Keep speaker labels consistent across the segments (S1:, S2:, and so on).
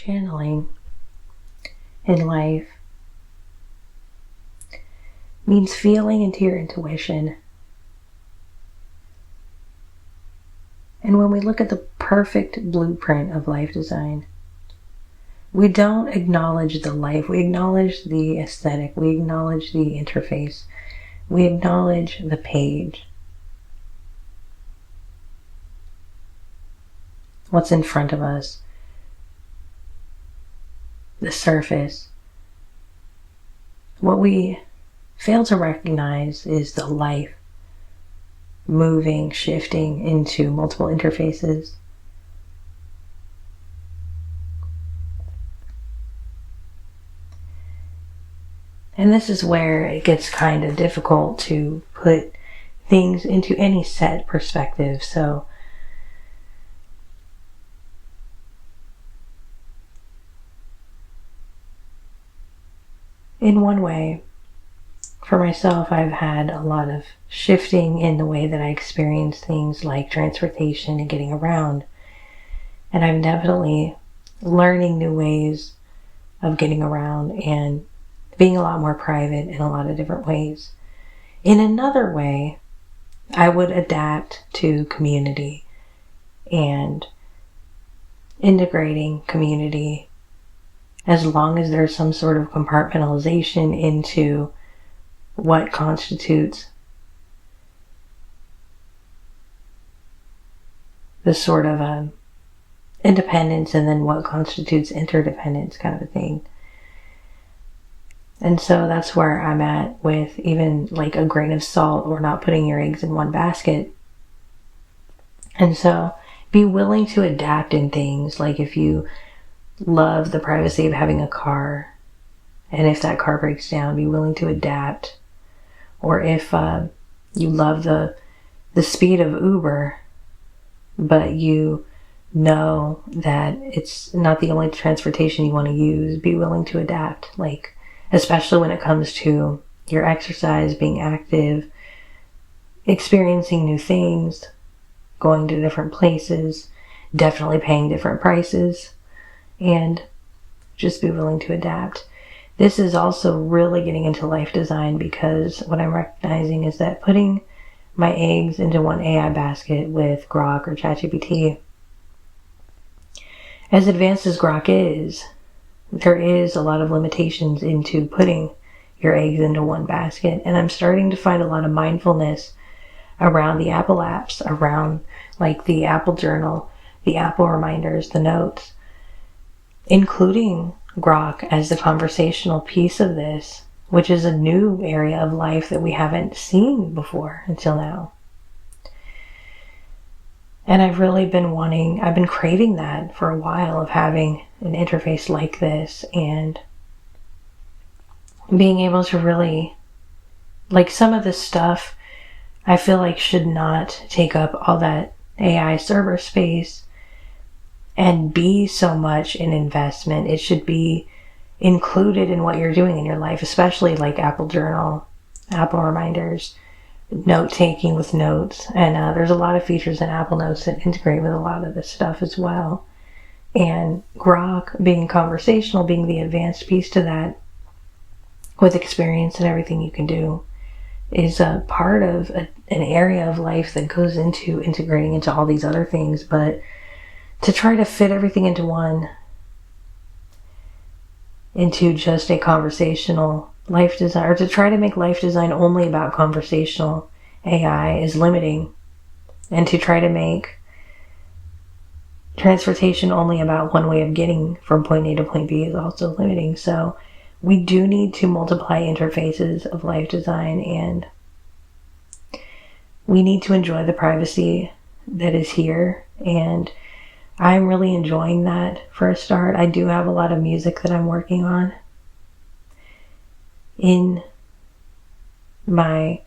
S1: channeling in life means feeling into your intuition. And when we look at the perfect blueprint of life design, we don't acknowledge the life, we acknowledge the aesthetic, we acknowledge the interface, we acknowledge the page. What's in front of us, the surface. What we fail to recognize is the life moving, shifting into multiple interfaces. And this is where it gets kind of difficult to put things into any set perspective. So in one way, for myself, I've had a lot of shifting in the way that I experience things like transportation and getting around. And I'm definitely learning new ways of getting around and being a lot more private in a lot of different ways. In another way, I would adapt to community and integrating community as long as there's some sort of compartmentalization into what constitutes the sort of independence and then what constitutes interdependence kind of a thing. And so that's where I'm at with even like a grain of salt or not putting your eggs in one basket. And so be willing to adapt in things. Like if you love the privacy of having a car, and if that car breaks down, be willing to adapt. Or if you love the speed of Uber, but you know that it's not the only transportation you want to use, be willing to adapt. Like, especially when it comes to your exercise, being active, experiencing new things, going to different places, definitely paying different prices, and just be willing to adapt. This is also really getting into life design, because what I'm recognizing is that putting my eggs into one AI basket with Grok or ChatGPT, as advanced as Grok is, there is a lot of limitations into putting your eggs into one basket. And I'm starting to find a lot of mindfulness around the Apple apps, around like the Apple Journal, the Apple reminders, the notes, including Grok as the conversational piece of this, which is a new area of life that we haven't seen before until now. And I've been craving that for a while, of having an interface like this and being able to really, like, some of this stuff I feel like should not take up all that AI server space and be so much an investment. It should be included in what you're doing in your life, especially like Apple Journal, Apple reminders, note taking with notes. And there's a lot of features in Apple Notes that integrate with a lot of this stuff as well. And Grok being conversational, being the advanced piece to that, with experience and everything you can do, is a part of an area of life that goes into integrating into all these other things. But to try to fit everything into just a conversational life design, or to try to make life design only about conversational AI, is limiting. And to try to make transportation only about one way of getting from point A to point B is also limiting. So we do need to multiply interfaces of life design, and we need to enjoy the privacy that is here. And I'm really enjoying that for a start. I do have a lot of music that I'm working on in my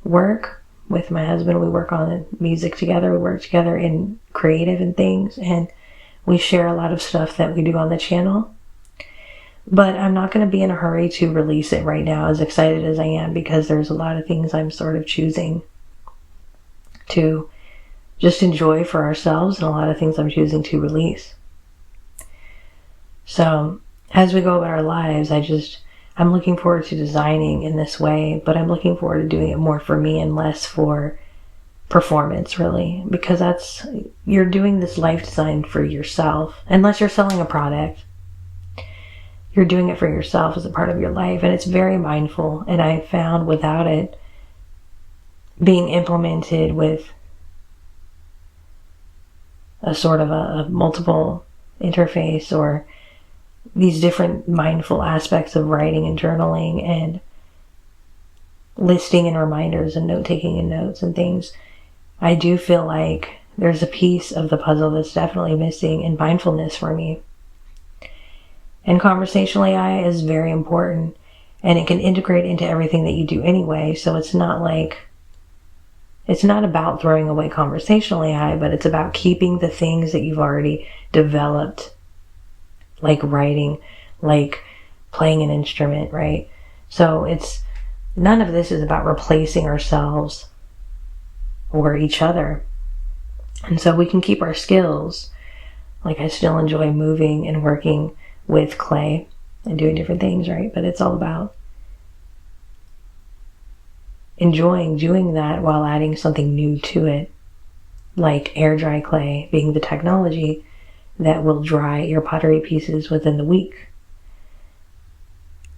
S1: work with my husband. We work on music together. We work together in creative and things, and we share a lot of stuff that we do on the channel. But I'm not going to be in a hurry to release it right now, as excited as I am, because there's a lot of things I'm sort of choosing to just enjoy for ourselves, and a lot of things I'm choosing to release. So as we go about our lives, I'm looking forward to designing in this way, but I'm looking forward to doing it more for me and less for performance, really, because you're doing this life design for yourself. Unless you're selling a product, you're doing it for yourself as a part of your life, and it's very mindful. And I found without it being implemented with a sort of a multiple interface, or these different mindful aspects of writing and journaling and listing and reminders and note-taking and notes and things, I do feel like there's a piece of the puzzle that's definitely missing in mindfulness for me. And conversational AI is very important, and it can integrate into everything that you do anyway. So it's not about throwing away conversational AI, but it's about keeping the things that you've already developed, like writing, like playing an instrument, right? So none of this is about replacing ourselves or each other. And so we can keep our skills. Like, I still enjoy moving and working with clay and doing different things, right? But it's all about enjoying doing that while adding something new to it, like air dry clay being the technology that will dry your pottery pieces within the week,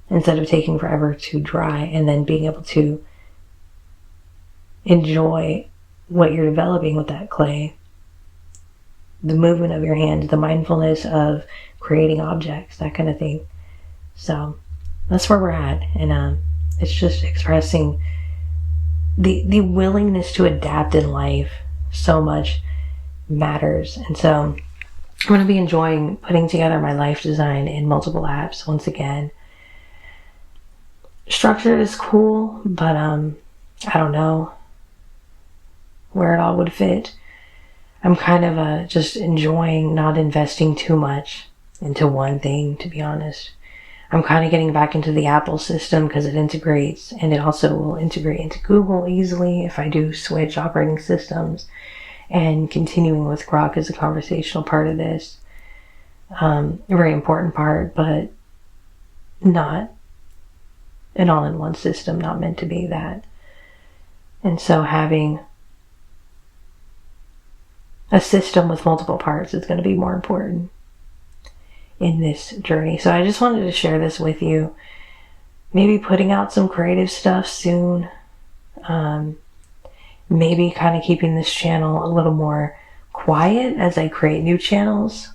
S1: instead of taking forever to dry, and then being able to enjoy what you're developing with that clay, the movement of your hands, the mindfulness of creating objects, that kind of thing. So that's where we're at. And it's just expressing the willingness to adapt in life. So much matters. And so I'm going to be enjoying putting together my life design in multiple apps once again. Structured is cool, but I don't know where it all would fit. I'm kind of just enjoying not investing too much into one thing, to be honest. I'm kind of getting back into the Apple system because it integrates, and it also will integrate into Google easily if I do switch operating systems, and continuing with Grok as a conversational part of this. A very important part, but not an all-in-one system, not meant to be that. And so having a system with multiple parts is going to be more important in this journey. So I just wanted to share this with you. Maybe putting out some creative stuff soon. Maybe kind of keeping this channel a little more quiet as I create new channels.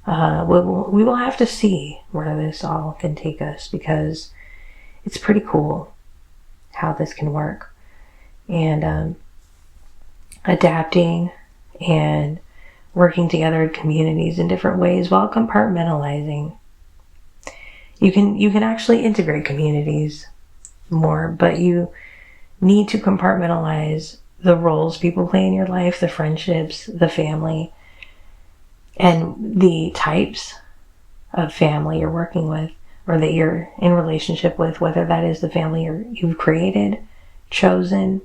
S1: We will have to see where this all can take us, because it's pretty cool how this can work. And adapting and working together in communities in different ways while compartmentalizing. You can actually integrate communities more, but you need to compartmentalize the roles people play in your life, the friendships, the family, and the types of family you're working with, or that you're in relationship with, whether that is the family you've created, chosen.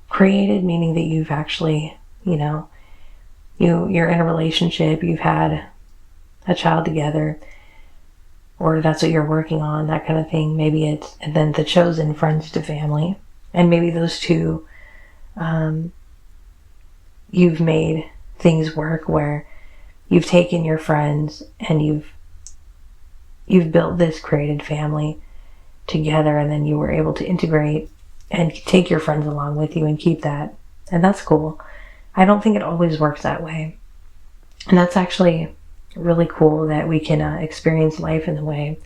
S1: Created meaning that you've actually, you're in a relationship, you've had a child together, or that's what you're working on, that kind of thing. Maybe it's, and then the chosen friends to family, and maybe those two, you've made things work where you've taken your friends and you've built this created family together, and then you were able to integrate and take your friends along with you and keep that. And that's cool. I don't think it always works that way. And that's actually really cool that we can experience life in a way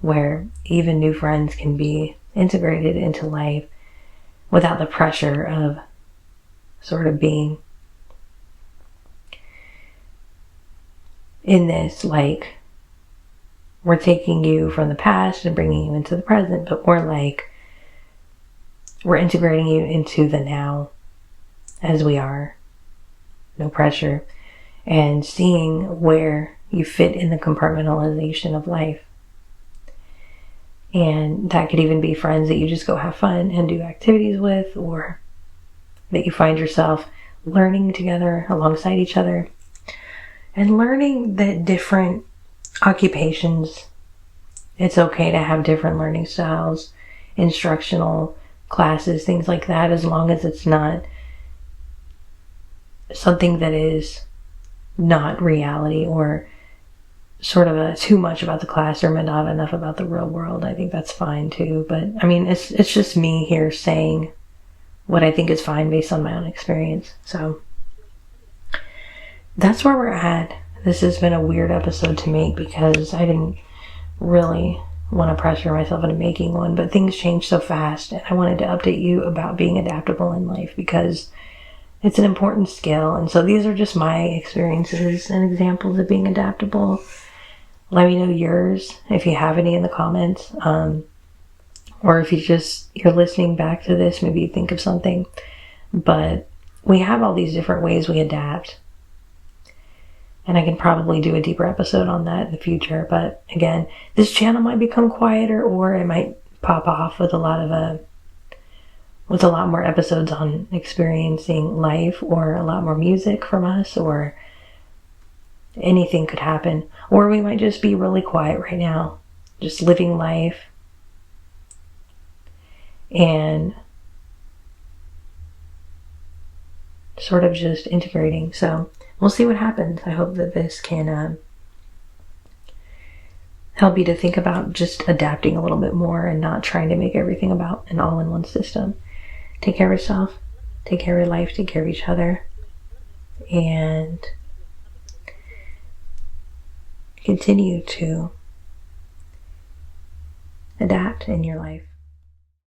S1: where even new friends can be integrated into life without the pressure of sort of being in this, like, we're taking you from the past and bringing you into the present, but more like we're integrating you into the now as we are. No pressure. And seeing where you fit in the compartmentalization of life. And that could even be friends that you just go have fun and do activities with, or that you find yourself learning together alongside each other. And learning that different occupations, it's okay to have different learning styles, instructional classes, things like that, as long as it's not something that is not reality or sort of too much about the classroom and not enough about the real world. I think that's fine too. But I mean, it's just me here saying what I think is fine based on my own experience. So that's where we're at. This has been a weird episode to make because I didn't really want to pressure myself into making one, but things change so fast, and I wanted to update you about being adaptable in life because it's an important skill. And so these are just my experiences and examples of being adaptable. Let me know yours if you have any in the comments, or if you're listening back to this, maybe you think of something. But we have all these different ways we adapt, and I can probably do a deeper episode on that in the future. But again, this channel might become quieter, or it might pop off with a lot more episodes on experiencing life, or a lot more music from us, or anything could happen. Or we might just be really quiet right now, just living life and sort of just integrating. So we'll see what happens. I hope that this can help you to think about just adapting a little bit more and not trying to make everything about an all-in-one system. Take care of yourself, take care of your life, take care of each other, and continue to adapt in your life.